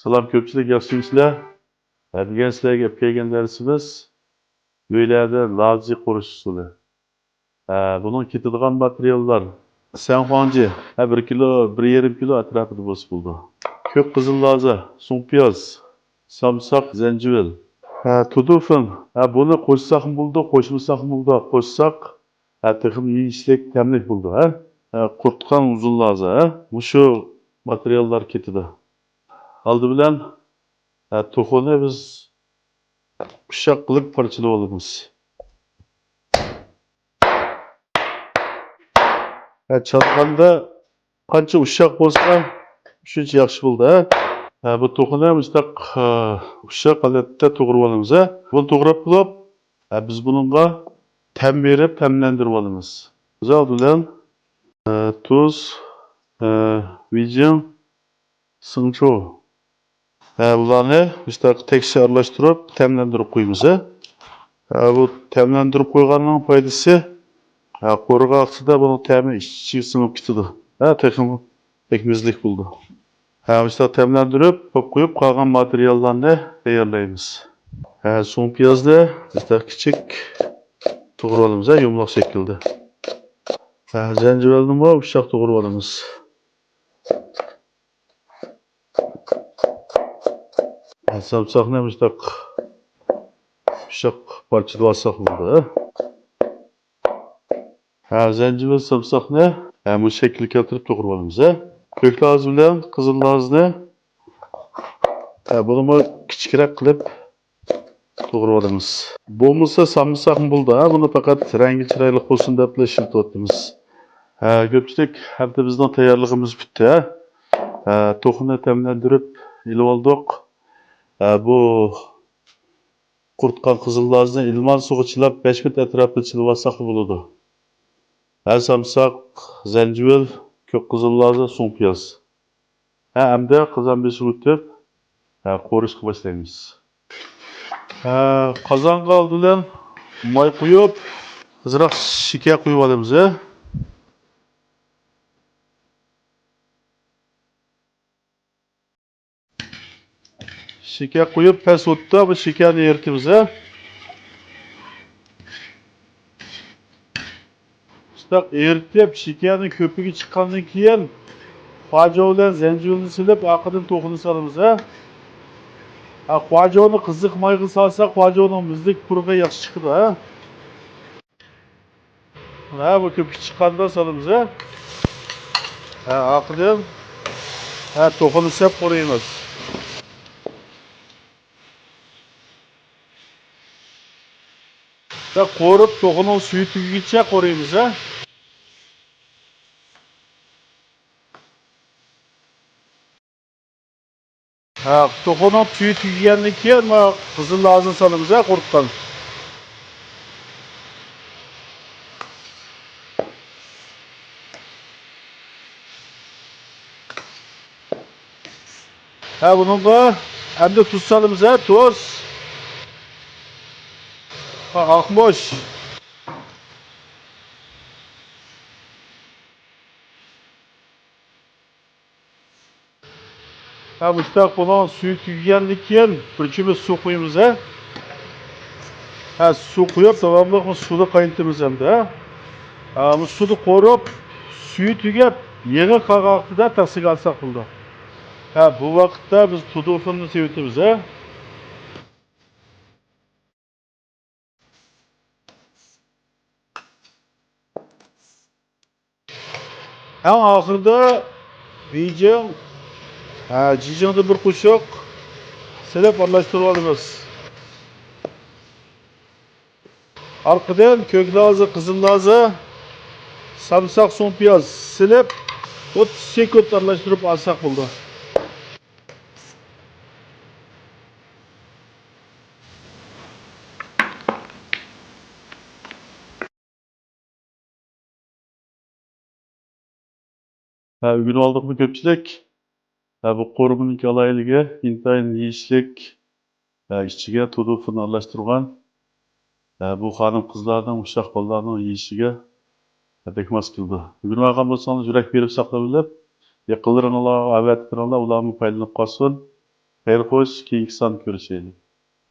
Salam ko'pchilik yaxshimisizlar? Bugun sizlarga olib kelgan darsimiz uylarda lazi qurish usuli. Bunun ketadigan materiallar sanxonji 1 kilo, 1,5 kilo atrofida bo'lsa bo'ldi. Ko'k qizil laza, so'ngpiyoz, samsak, zanjivil. Tudufin. Buni qo'shsaqmi bo'ldi, qo'shmasaqmi bo'ldi. Qo'shsaq, texnik yeyishlik tamlik bo'ldi, Qurtqan uzun laza, Mushu materiallar ketadi. Aldı bilen toxunu biz uşaq qilib parçalab olamiz. Çalganda qancha uşaq bo'lsa, shuncha yaxshi bo'ldi. Bu toxunu biz uşaq holatda to'g'rab olamiz. Buni to'g'rab bo'lib, biz buningga tam berib, tamlantirib olamiz. Biz aldı bilen tuz, vijin, singcho. Bularni biz tekşi aralashtirib, tamlantirib qo'yamiz. Bu tamlantirib qo'yganning foydasi qo'riq aqsida buni ta'mi ichiga singib ketadi. Pekmezlik bo'ldi. Biz tamlantirib, qo'yib qolgan materiallarni tayyorlaymiz. So'ng piyozni biz kichik to'g'rab olamiz, yumaloq shaklda. Zanjibilni ham ushoq to'g'rab olamiz. Samsakni ushoq parchalab olsak bo'ldi. Zanjibil samsakni bu shaklga keltirib to'g'rab olamiz. Ko'k lazi bilan qizil lazni buni kichikroq qilib to'g'rab olamiz. Bo'lmasa samsakmi bo'ldi, buni faqat rangi chiroyli bo'lsin deb ishlatyapmiz. Ko'pchilik hamda bizning tayyorligimiz bitdi. To'xuni tamlantirib ilib oldik. Bu qurtqan qizil lazni ilman suvga chilab 5 minut atrofida chilib olsak bo'ladi. Samsak, zanjivil, ko'k qizil lazni, so'ngpiyoz. Hamda qozon beshini o'tib, qo'rishga boshlaymiz. Qozonga oldidan moy quyib, ozroq shakar quyib olamiz. Şeker koyup pes o'tda bu şekerni eritamiz. Şundaq eritib, şekerning ko'pigi chiqqandan keyin xo'ja bilan zanjibilni silib, oqidan to'xini solamiz. Xo'jani qiziq moyga solsak, xo'janing muzlik purg'i yaxshi chiqadi. Bu ko'pigi chiqqanda solamiz. Oqidan to'xini solib qo'yamiz. Qo'rib, to'xuning suvi tugiguncha qo'raymiz. To'xuning suvi tugigandan keyin qizil lazni solamiz, qurtqan. Buningga hamda tuz solamiz, tuz. Akmoş. Mustaq bunun suyu tüygenlik keyin birinchimiz suv qo'yamiz. Suv qo'yib, davomli suvni qaynatamiz hamda. Bu suvni qo'rib, suyu tugab, yig'i qolg'oqida taqsiga olsak bo'ldi. Bu vaqtda biz tudufini sevitamiz. En ahırda vijin, jijinni bir qo'shiq silib aralashtirib olamiz. Arqadan ko'k lazi, qizil lazi, samsak, so'ngpiyoz silib 30 sekund aralashtirib olsak bo'ldi. Bugün aldık mı köpçülük? Bu qo'rbining alayligi intayin yeyishlik ichiga tudufini aralashtirgan bu xonim qizlarning, uşaq bolalarning yeyishiga pek mos keldi. Bugun olgan bo'lsangiz yurak berib saqlab olib, yaqinlaringizga avattiringlar, ularga foydalanib qolsin. Xeyr xo'sh, keyingi son ko'rishaylik.